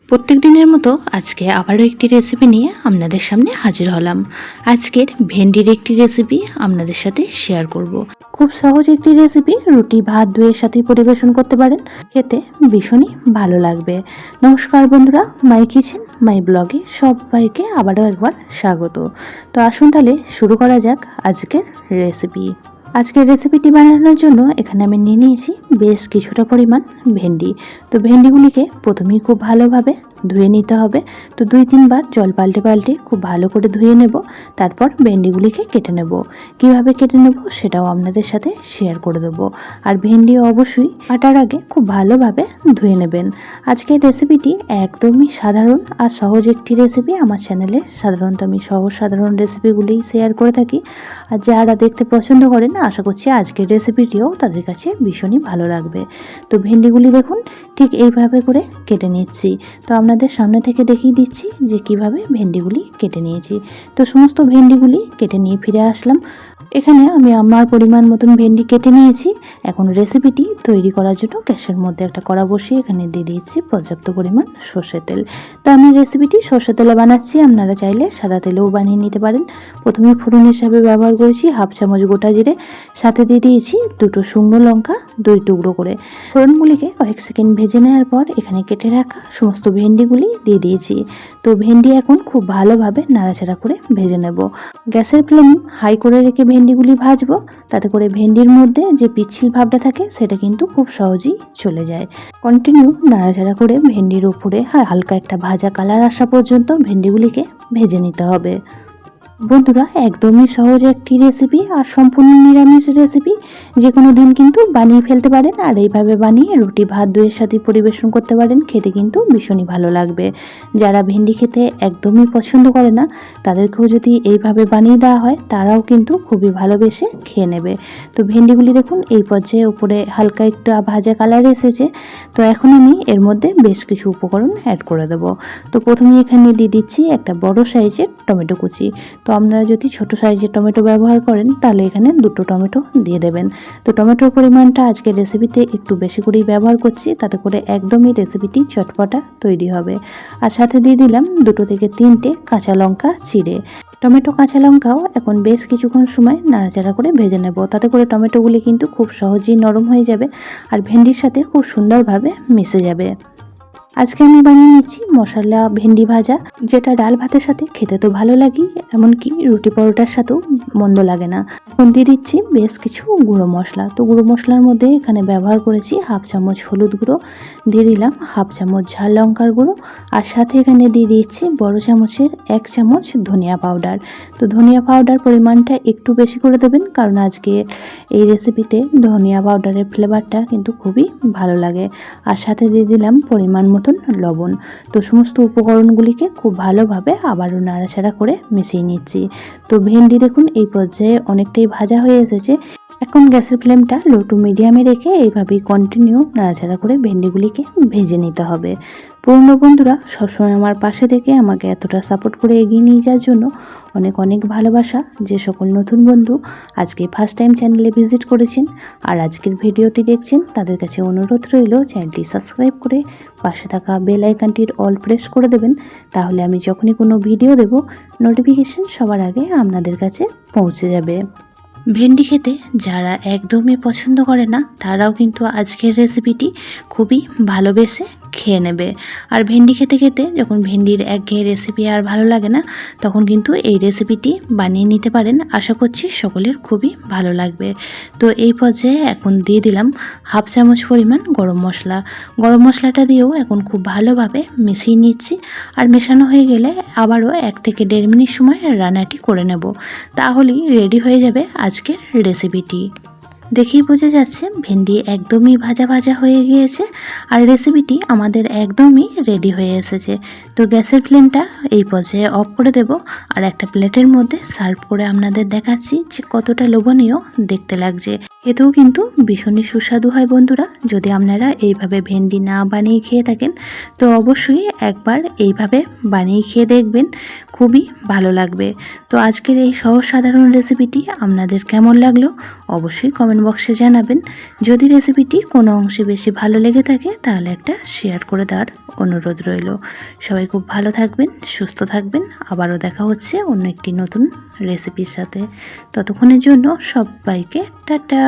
প্রত্যেক দিনের মতো আজকে আবারও একটি রেসিপি নিয়ে আপনাদের সামনে হাজির হলাম। আজকের ভেন্ডির একটি রেসিপি আপনাদের সাথে শেয়ার করব। খুব সহজ একটি রেসিপি, রুটি ভাত দুয়ের সাথে পরিবেশন করতে পারেন, খেতে ভীষণই ভালো লাগবে। নমস্কার বন্ধুরা, মাই কিচেন মাই ব্লগে সবাইকে আবারও একবার স্বাগত। তো আসুন তাহলে শুরু করা যাক আজকের রেসিপি। আজকের রেসিপিটি বানানোর জন্য এখানে আমি নিয়ে নিয়েছি বেশ কিছুটা পরিমাণ ভেন্ডি। তো ভেন্ডিগুলিকে প্রথমেই খুব ভালোভাবে ধুয়ে নিতে হবে। তো 2-3 বার জল পাল্টে পাল্টে খুব ভালো করে ধুয়ে নেব। তারপর ভেন্ডিগুলিকে কেটে নেব। কিভাবে কেটে নেব সেটাও আপনাদের সাথে শেয়ার করে দেবো। আর ভেন্ডি অবশ্যই কাটার আগে খুব ভালোভাবে ধুয়ে নেবেন। আজকের রেসিপিটি একদমই সাধারণ আর সহজ একটি রেসিপি। আমার চ্যানেলে সাধারণত আমি সহজ সাধারণ রেসিপিগুলিই শেয়ার করে থাকি। আর যারা দেখতে পছন্দ করেন আশা করছি আজকের রেসিপিটিও তাদের কাছে ভীষণই ভালো লাগবে। তো ভেন্ডিগুলি দেখুন ঠিক এইভাবে করে কেটে নিচ্ছি। তো আপনাদের সামনে থেকে দেখিয়ে দিচ্ছি যে কিভাবে ভেন্ডিগুলি কেটে নিয়েছি। তো সমস্ত ভেন্ডিগুলি কেটে নিয়ে ফিরে আসলাম। এখানে আমি আমার পরিমাণ মতন ভেন্ডি কেটে নিয়েছি। এখন রেসিপিটি তৈরি করার জন্য গ্যাসের মধ্যে একটা কড়া বসিয়ে এখানে দিয়ে দিয়েছি পর্যাপ্ত পরিমাণ সর্ষের তেল। তো আমি রেসিপিটি সর্ষের তেলে বানাচ্ছি, আপনারা চাইলে সাদা তেলেও বানিয়ে নিতে পারেন। প্রথমে ফোড়ন হিসাবে ব্যবহার করেছি 1/2 চামচ গোটা জিরে, সাথে দিয়ে দিয়েছি 2টো শুকনো লঙ্কা 2 টুকরো করে। ফোড়নগুলিকে কয়েক সেকেন্ড ভেজে নেওয়ার পর এখানে কেটে রাখা সমস্ত ভেন্ডিগুলি দিয়ে দিয়েছি। তো ভেন্ডি এখন খুব ভালোভাবে নাড়াচাড়া করে ভেজে নেব। গ্যাসের ফ্লেম হাই করে রেখে ভেন্ডিগুলি ভাজবো, তাতে করে ভেন্ডির মধ্যে যে পিচ্ছিল ভাবটা থাকে সেটা কিন্তু খুব সহজেই চলে যায়। কন্টিনিউ নাড়াচাড়া করে ভেন্ডির উপরে হালকা একটা ভাজা কালার আসা পর্যন্ত ভেন্ডিগুলিকে ভেজে নিতে হবে। বন্ধুরা, একদমই সহজ একটি রেসিপি আর সম্পূর্ণ নিরামিষ রেসিপি। যে কোনো দিন কিন্তু বানিয়ে ফেলতে পারেন আর এইভাবে বানিয়ে রুটি ভাত দুয়ের সাথে পরিবেশন করতে পারেন, খেতে কিন্তু ভীষণই ভালো লাগবে। যারা ভেন্ডি খেতে একদমই পছন্দ করে না তাদেরকেও যদি এইভাবে বানিয়ে দেওয়া হয় তারাও কিন্তু খুবই ভালোবেসে খেয়ে নেবে। তো ভেন্ডিগুলি দেখুন এই পর্যায়ে উপরে হালকা একটু ভাজা কালার এসেছে। তো এখন আমি এর মধ্যে বেশ কিছু উপকরণ অ্যাড করে দেবো। তো প্রথমে এখানে দিয়ে দিচ্ছি একটা বড় সাইজের টমেটো কুচি। তো আপনারা যদি ছোট সাইজের টমেটো ব্যবহার করেন তাহলে এখানে 2টো টমেটো দিয়ে দেবেন। তো টমেটোর পরিমাণটা আজকে রেসিপিতে একটু বেশি করেই ব্যবহার করছি, তাতে করে একদমই রেসিপিটি চটপটা তৈরি হবে। আর সাথে দিয়ে দিলাম 2 থেকে 3টে কাঁচা লঙ্কা চিড়ে। টমেটো কাঁচা লঙ্কাও এখন বেশ কিছুক্ষণ সময় নাড়াচাড়া করে ভেজে নেব, তাতে করে টমেটোগুলি কিন্তু খুব সহজেই নরম হয়ে যাবে আর ভেন্ডির সাথে খুব সুন্দরভাবে মিশে যাবে। আজকে আমি বানিয়ে নিচ্ছি মশলা ভেন্ডি ভাজা, যেটা ডাল ভাতের সাথে খেতে তো ভালো লাগে, এমনকি রুটি পরোটার সাথেও মন্দ লাগে না। এখন দিয়ে দিচ্ছি বেশ কিছু গুঁড়ো মশলা। তো গুঁড়ো মশলার মধ্যে এখানে ব্যবহার করেছি 1/2 চামচ হলুদ গুঁড়ো, দিয়ে দিলাম 1/2 চামচ ঝাল লঙ্কার গুঁড়ো, আর সাথে এখানে দিয়ে দিচ্ছি বড় চামচের 1 চামচ ধনিয়া পাউডার। তো ধনিয়া পাউডার পরিমাণটা একটু বেশি করে দেবেন, কারণ আজকে এই রেসিপিতে ধনিয়া পাউডারের ফ্লেভারটা কিন্তু খুবই ভালো লাগে। আর সাথে দিয়ে দিলাম পরিমাণ মতো লবণ। তো সমস্ত উপকরণগুলিকে খুব ভালোভাবে আবারও নাড়াচাড়া করে মিশিয়ে নিচ্ছি। তো ভেন্ডি দেখুন এই পর্যায়ে অনেকটাই ভাজা হয়ে এসেছে। এখন গ্যাসের ফ্লেমটা লো টু মিডিয়ামে রেখে এইভাবেই কন্টিনিউ নাড়াচাড়া করে ভেন্ডিগুলিকে ভেজে নিতে হবে। পুরনো বন্ধুরা সবসময় আমার পাশে থেকে আমাকে এতটা সাপোর্ট করে এগিয়ে নিয়ে যাওয়ার জন্য অনেক অনেক ভালোবাসা। যে সকল নতুন বন্ধু আজকে ফার্স্ট টাইম চ্যানেলে ভিজিট করেছেন আর আজকের ভিডিওটি দেখছেন তাদের কাছে অনুরোধ রইল চ্যানেলটি সাবস্ক্রাইব করে পাশে থাকা বেল আইকনটির অল প্রেস করে দেবেন, তাহলে আমি যখনই কোনো ভিডিও দেব নোটিফিকেশন সবার আগে আপনাদের কাছে পৌঁছে যাবে। ভেন্ডি খেতে যারা একদমই পছন্দ করে না তারাও কিন্তু আজকের রেসিপিটি খুবই ভালোবেসে খেয়ে নেবে। আর ভেন্ডি খেতে খেতে যখন ভেন্ডির একঘেয়ে রেসিপি আর ভালো লাগে না তখন কিন্তু এই রেসিপিটি বানিয়ে নিতে পারেন। আশা করছি সকলের খুবই ভালো লাগবে। তো এই পর্যায়ে এখন দিয়ে দিলাম 1/2 চামচ পরিমাণ গরম মশলা। গরম মশলাটা দিয়েও এখন খুব ভালোভাবে মিশিয়ে নিচ্ছি। আর মেশানো হয়ে গেলে আবারও 1 থেকে 1.5 মিনিট সময় রান্নাটি করে নেব, তাহলেই রেডি হয়ে যাবে আজকের রেসিপিটি। দেখেই বোঝা যাচ্ছে ভেন্ডি একদমই ভাজা ভাজা হয়ে গিয়েছে আর রেসিপিটি আমাদের একদমই রেডি হয়ে এসেছে। তো গ্যাসের ফ্লেমটা এই পর্যায়ে অফ করে দেব আর একটা প্লেটের মধ্যে সার্ভ করে আপনাদের দেখাচ্ছি যে কতটা লোভনীয় দেখতে লাগছে। খেতেও কিন্তু ভীষণই সুস্বাদু হয় বন্ধুরা। যদি আপনারা এইভাবে ভেন্ডি না বানিয়ে খেয়ে থাকেন তো অবশ্যই একবার এইভাবে বানিয়ে খেয়ে দেখবেন, খুবই ভালো লাগবে। তো আজকের এই সহজ সাধারণ রেসিপিটি আপনাদের কেমন লাগলো অবশ্যই কমেন্ট কমেন্ট বক্সে জানাবেন। যদি রেসিপিটি কোনো অংশে বেশি ভালো লেগে থাকে তাহলে একটা শেয়ার করে দেওয়ার অনুরোধ রইল। সবাই খুব ভালো থাকবেন, সুস্থ থাকবেন। আবারও দেখা হচ্ছে অন্য একটি নতুন রেসিপির সাথে। ততক্ষণের জন্য সবাইকে টাটা।